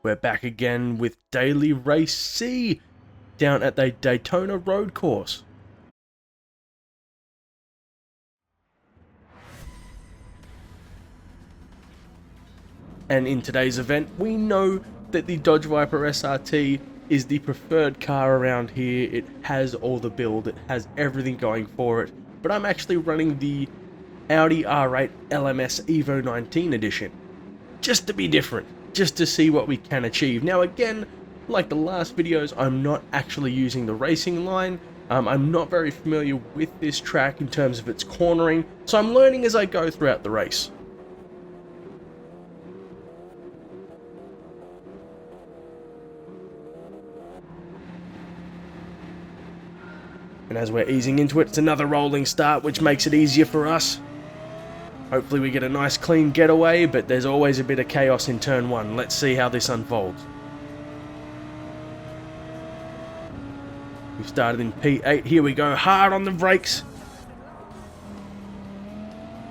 We're back again with Daily Race C down at the Daytona road course. And in today's event, we know that the Dodge Viper SRT is the preferred car around here. It has all the build, it has everything going for it. But I'm actually running the Audi R8 LMS Evo 19 edition, just to be different, just to see what we can achieve. Now again, like the last videos, I'm not actually using the racing line. I'm not very familiar with this track in terms of its cornering, so I'm learning as I go throughout the race. And as we're easing into it, it's another rolling start, which makes it easier for us. Hopefully we get a nice clean getaway, but there's always a bit of chaos in turn one. Let's see how this unfolds. We've started in P8, here we go, hard on the brakes.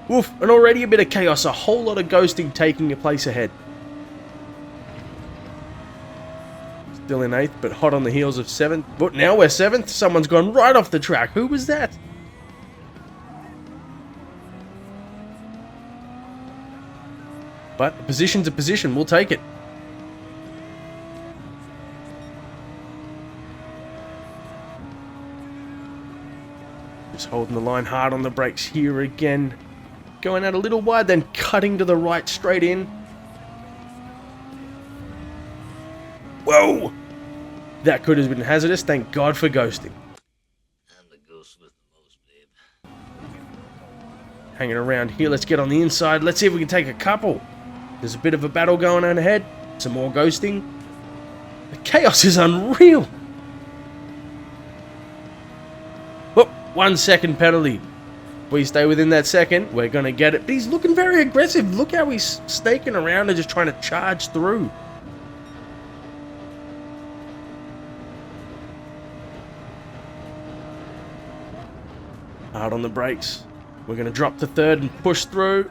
Woof, and already a bit of chaos, a whole lot of ghosting taking place ahead. Still in 8th, but hot on the heels of 7th. But now we're 7th, someone's gone right off the track. Who was that? But a position's a position, we'll take it. Just holding the line hard on the brakes here again. Going out a little wide, then cutting to the right, straight in. Whoa! That could have been hazardous, thank God for ghosting. I'm the ghost with the most, babe. Hanging around here, let's get on the inside, let's see if we can take a couple. There's a bit of a battle going on ahead, some more ghosting. The chaos is unreal! Whoop, 1 second penalty. If we stay within that second, we're gonna get it. But he's looking very aggressive, look how he's snaking around and just trying to charge through. Hard on the brakes. We're going to drop to 3rd and push through.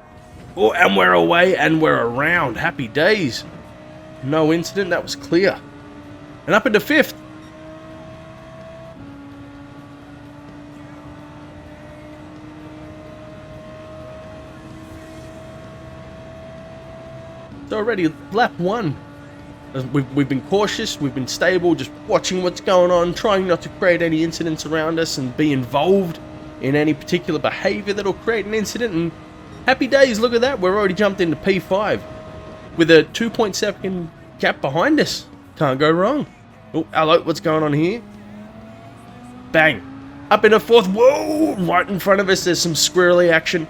Oh, and we're away and we're around. Happy days. No incident, that was clear. And up into 5th. It's already lap 1. We've been cautious, we've been stable, just watching what's going on, trying not to create any incidents around us and be involved in any particular behavior that'll create an incident. And happy days, look at that, we're already jumped into P5 with a 2.7 gap behind us. Can't go wrong. Oh, hello, what's going on here? Bang, up into 4th. Whoa, right in front of us there's some squirrely action.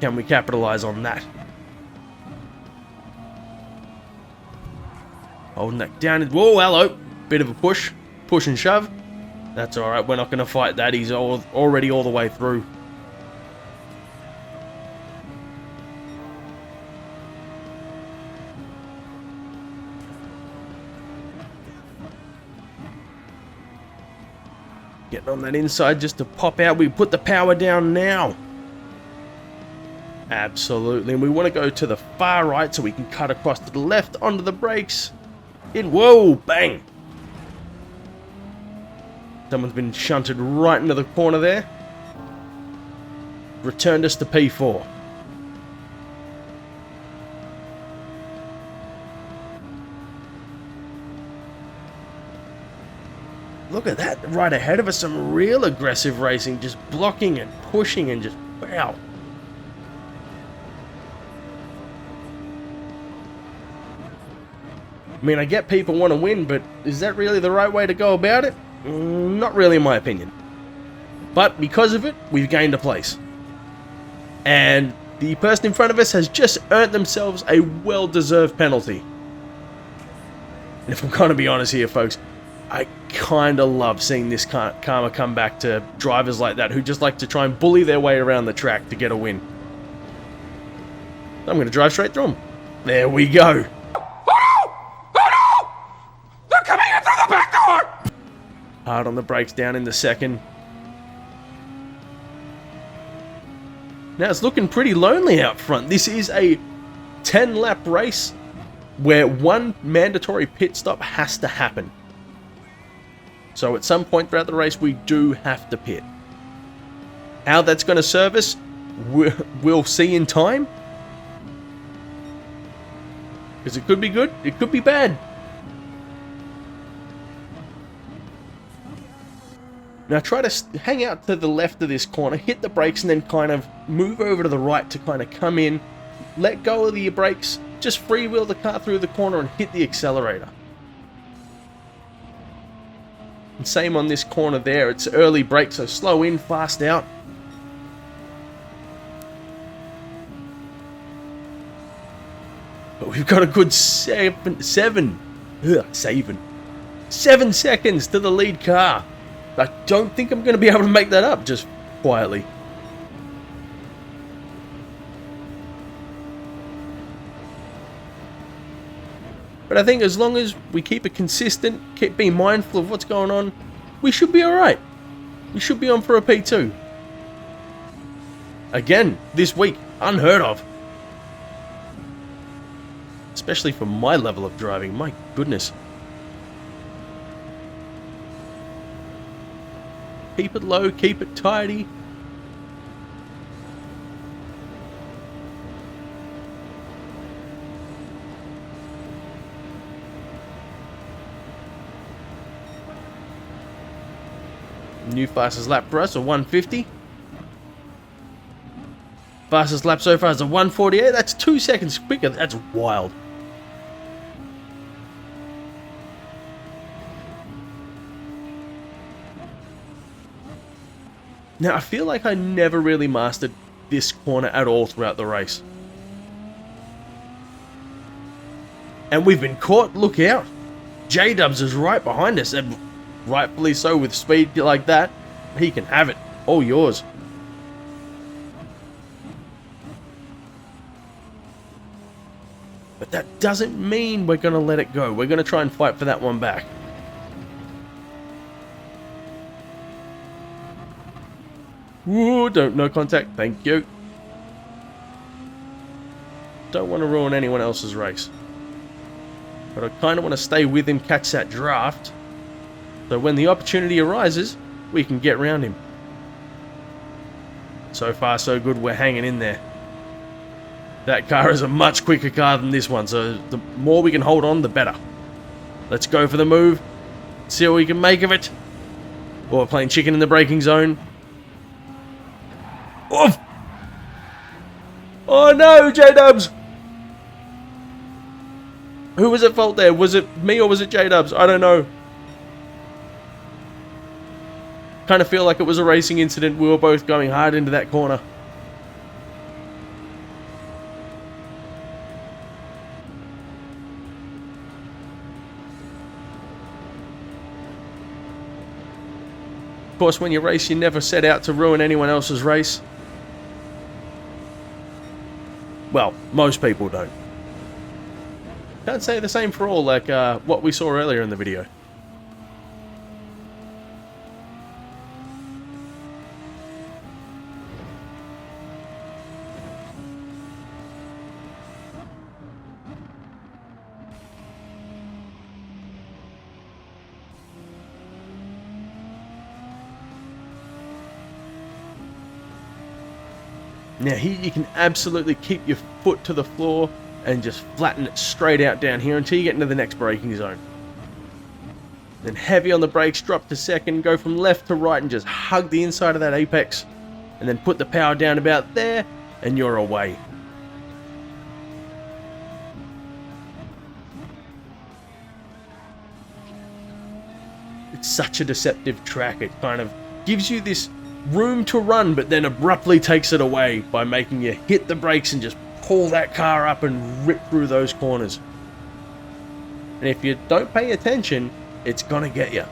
Can we capitalize on that? Holding that down. Whoa, hello, bit of a push and shove. That's alright, we're not going to fight that, he's already all the way through. Getting on that inside just to pop out, we put the power down now. Absolutely, and we want to go to the far right so we can cut across to the left onto the brakes. Whoa, bang! Someone's been shunted right into the corner there. Returned us to P4. Look at that, right ahead of us, some real aggressive racing, just blocking and pushing and just, wow. I mean, I get people want to win, but is that really the right way to go about it? Not really, in my opinion. But because of it, we've gained a place. And the person in front of us has just earned themselves a well-deserved penalty. And if I'm going to be honest here, folks, I kind of love seeing this karma come back to drivers like that who just like to try and bully their way around the track to get a win. I'm going to drive straight through them. There we go. Hard on the brakes down in the 2nd. Now it's looking pretty lonely out front. This is a 10 lap race. where one mandatory pit stop has to happen. So at some point throughout the race, we do have to pit. How that's going to serve us, we'll see in time. Because it could be good, it could be bad. Now try to hang out to the left of this corner, hit the brakes, and then kind of move over to the right to kind of come in. Let go of your brakes, just freewheel the car through the corner and hit the accelerator. And same on this corner there, it's early brake, so slow in, fast out. But we've got a good 7 seconds to the lead car. I don't think I'm going to be able to make that up just quietly. But I think as long as we keep it consistent, keep being mindful of what's going on, we should be alright. We should be on for a P2. Again, this week, unheard of. Especially for my level of driving, my goodness. Keep it low, keep it tidy. New fastest lap for us, a 150. Fastest lap so far is a 148. That's 2 seconds quicker. That's wild. Now, I feel like I never really mastered this corner at all throughout the race. And we've been caught. Look out. J-Dubs is right behind us, and rightfully so. With speed like that, he can have it. All yours. But that doesn't mean we're going to let it go. We're going to try and fight for that one back. Ooh, no contact, thank you. Don't want to ruin anyone else's race. But I kind of want to stay with him, catch that draft. So when the opportunity arises, we can get round him. So far so good, we're hanging in there. That car is a much quicker car than this one, so the more we can hold on, the better. Let's go for the move. See what we can make of it. Or we're playing chicken in the braking zone. Oof. Oh no, J-Dubs! Who was at fault there? Was it me or was it J-Dubs? I don't know. Kind of feel like it was a racing incident. We were both going hard into that corner. Of course, when you race, you never set out to ruin anyone else's race. Well, most people don't. Can't say the same for all, like what we saw earlier in the video. Now here you can absolutely keep your foot to the floor and just flatten it straight out down here until you get into the next braking zone. Then heavy on the brakes, drop to second, go from left to right and just hug the inside of that apex. And then put the power down about there and you're away. It's such a deceptive track. It kind of gives you this room to run, but then abruptly takes it away by making you hit the brakes and just pull that car up and rip through those corners. And if you don't pay attention, it's gonna get you.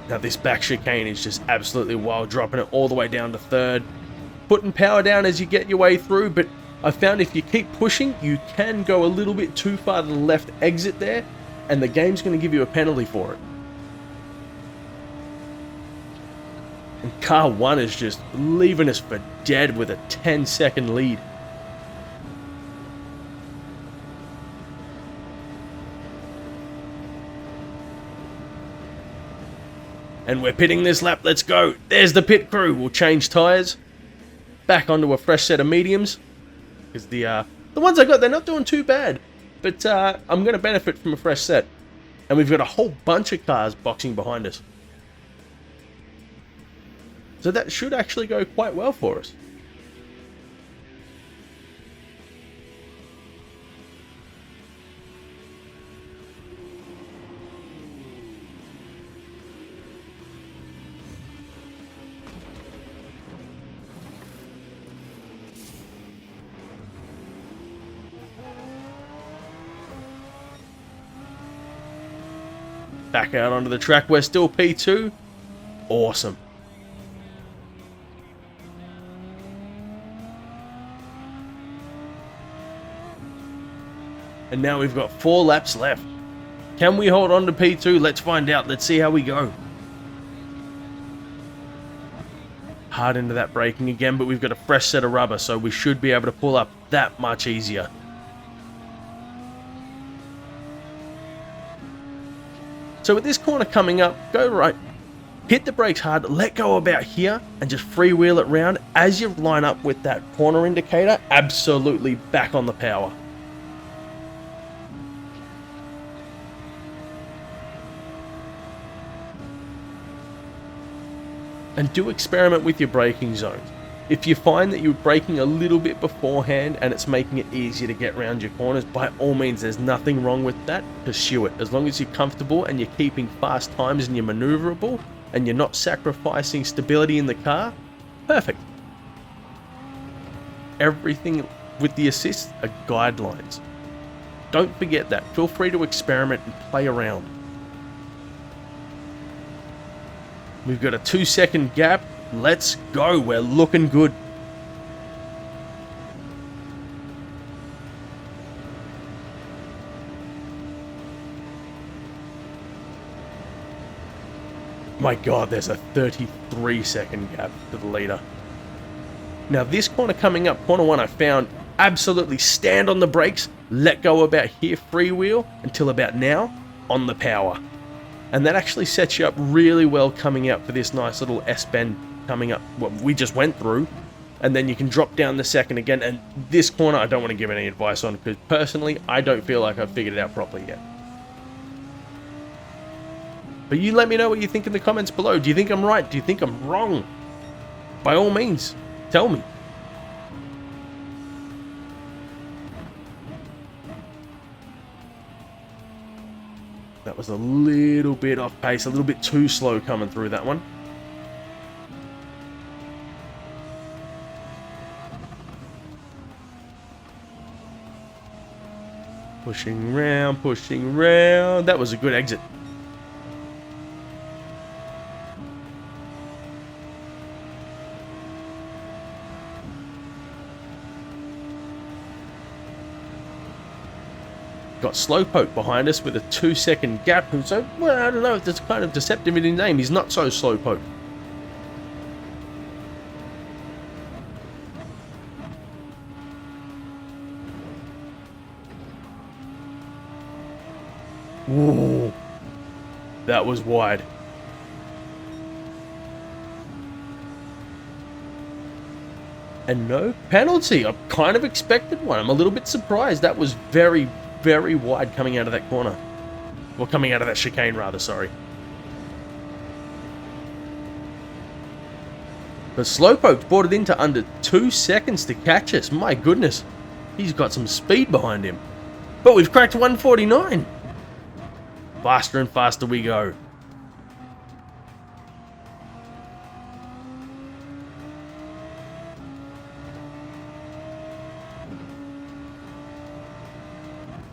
Now this back chicane is just absolutely wild, dropping it all the way down to third. Putting power down as you get your way through, but I found if you keep pushing, you can go a little bit too far to the left exit there, and the game's going to give you a penalty for it. And car 1 is just leaving us for dead with a 10-second lead. And we're pitting this lap, let's go. There's the pit crew. We'll change tyres. Back onto a fresh set of mediums. Because the ones I got, they're not doing too bad. But I'm going to benefit from a fresh set. And we've got a whole bunch of cars boxing behind us. So that should actually go quite well for us. Back out onto the track, we're still P2. Awesome. And now we've got 4 laps left. Can we hold on to P2? Let's find out. Let's see how we go. Hard into that braking again, but we've got a fresh set of rubber, so we should be able to pull up that much easier. So with this corner coming up, go right, hit the brakes hard, let go about here, and just freewheel it round. As you line up with that corner indicator, absolutely back on the power. And do experiment with your braking zones. If you find that you're braking a little bit beforehand and it's making it easier to get around your corners, by all means, there's nothing wrong with that. Pursue it. As long as you're comfortable and you're keeping fast times and you're maneuverable and you're not sacrificing stability in the car, perfect. Everything with the assists are guidelines. Don't forget that. Feel free to experiment and play around. We've got a 2-second gap. Let's go. We're looking good. My God, there's a 33-second gap to the leader. Now this corner coming up, corner 1, I found absolutely stand on the brakes, let go about here, freewheel, until about now, on the power. And that actually sets you up really well coming out for this nice little S-bend coming up, what we just went through. And then you can drop down the second again. And this corner, I don't want to give any advice on, because personally, I don't feel like I've figured it out properly yet. But you let me know what you think in the comments below. Do you think I'm right? Do you think I'm wrong? By all means, tell me. That was a little bit off pace, a little bit too slow coming through that one. Pushing round, pushing round. That was a good exit. Got Slowpoke behind us with a 2-second gap. So, well, I don't know if that's kind of deceptive in his name. He's not so Slowpoke. Ooh, that was wide. And no penalty. I kind of expected one. I'm a little bit surprised. That was very, very wide coming out of that corner. Well, coming out of that chicane, rather, sorry. But Slowpoke brought it into under 2 seconds to catch us. My goodness. He's got some speed behind him. But we've cracked 149. Faster and faster we go.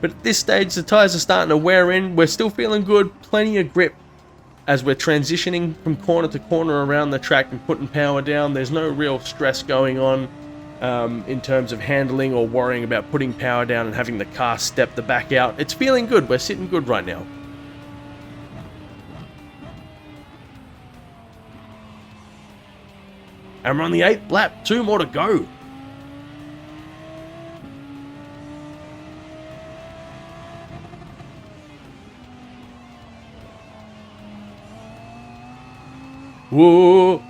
But at this stage, the tyres are starting to wear in. We're still feeling good. Plenty of grip as we're transitioning from corner to corner around the track and putting power down. There's no real stress going on in terms of handling or worrying about putting power down and having the car step the back out. It's feeling good. We're sitting good right now. And we're on the 8th lap, 2 more to go. Whoa!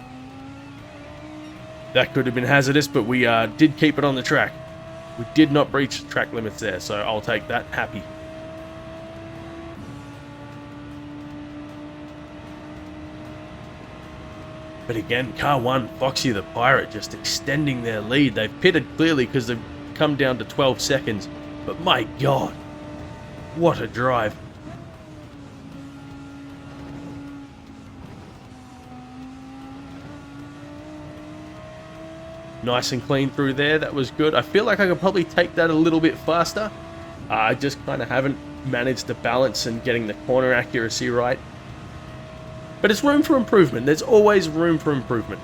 That could have been hazardous, but we did keep it on the track. We did not breach track limits there, so I'll take that happy. But again, car 1, Foxy the Pirate, just extending their lead. They've pitted clearly because they've come down to 12 seconds. But my God, what a drive. Nice and clean through there, that was good. I feel like I could probably take that a little bit faster. I just kind of haven't managed to balance and getting the corner accuracy right. But it's room for improvement. There's always room for improvement.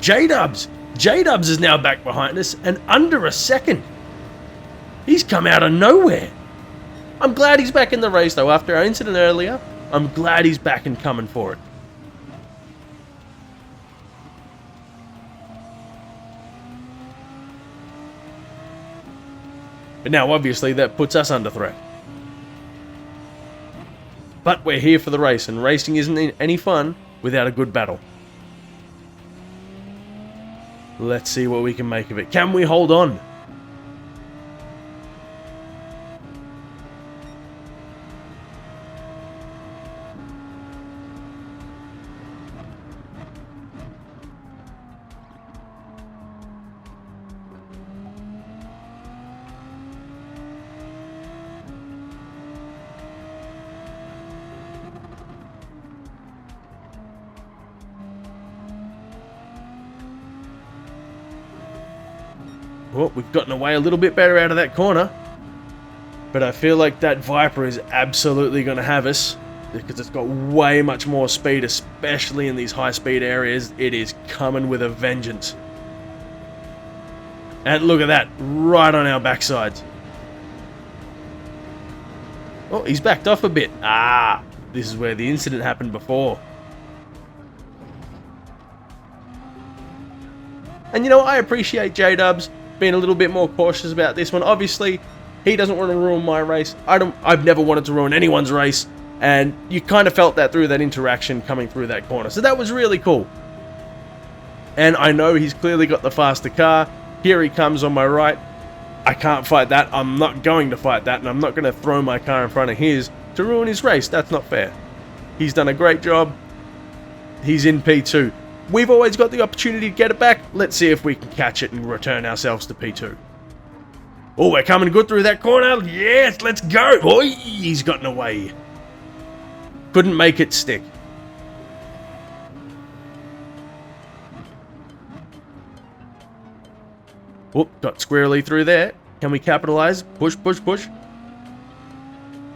J-Dubs! J-Dubs is now back behind us and under a second. He's come out of nowhere. I'm glad he's back in the race though. After our incident earlier, I'm glad he's back and coming for it. But now, obviously, that puts us under threat. But we're here for the race, and racing isn't any fun without a good battle. Let's see what we can make of it. Can we hold on? Well, we've gotten away a little bit better out of that corner. But I feel like that Viper is absolutely going to have us. Because it's got way much more speed, especially in these high-speed areas. It is coming with a vengeance. And look at that, right on our backsides. Oh, he's backed off a bit. Ah, this is where the incident happened before. And you know, I appreciate J-Dubs being a little bit more cautious about this one. Obviously, he doesn't want to ruin my race. I've never wanted to ruin anyone's race, and you kind of felt that through that interaction coming through that corner. So that was really cool. And I know he's clearly got the faster car. Here he comes on my right. I can't fight that. I'm not going to fight that, and I'm not going to throw my car in front of his to ruin his race. That's not fair. He's done a great job. He's in P2. We've always got the opportunity to get it back. Let's see if we can catch it and return ourselves to P2. Oh, we're coming good through that corner. Yes, let's go. Oi, he's gotten away. Couldn't make it stick. Oh, got squarely through there. Can we capitalize? Push, push, push.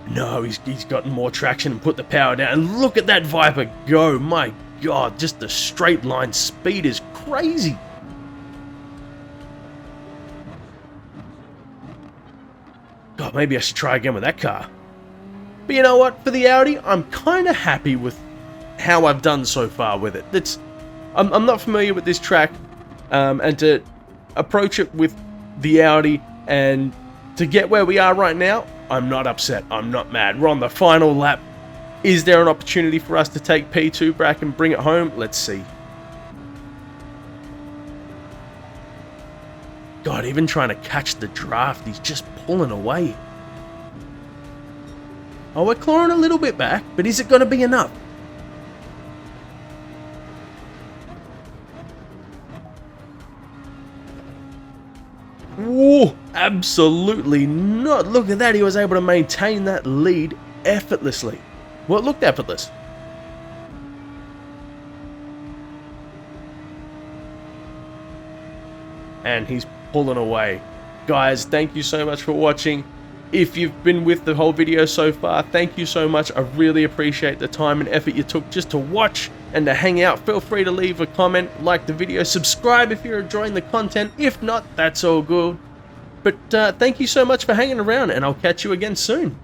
No, he's gotten more traction and put the power down. And look at that Viper go. My God, just the straight line speed is crazy. God, maybe I should try again with that car. But you know what? For the Audi, I'm kind of happy with how I've done so far with it. I'm not familiar with this track, and to approach it with the Audi and to get where we are right now, I'm not upset. I'm not mad. We're on the final lap. Is there an opportunity for us to take P2 back and bring it home? Let's see. God, even trying to catch the draft, he's just pulling away. Oh, we're clawing a little bit back, but is it going to be enough? Whoa, absolutely not. Look at that. He was able to maintain that lead effortlessly. Well, it looked effortless. And he's pulling away. Guys, thank you so much for watching. If you've been with the whole video so far, thank you so much. I really appreciate the time and effort you took just to watch and to hang out. Feel free to leave a comment, like the video, subscribe if you're enjoying the content. If not, that's all good. But thank you so much for hanging around, and I'll catch you again soon.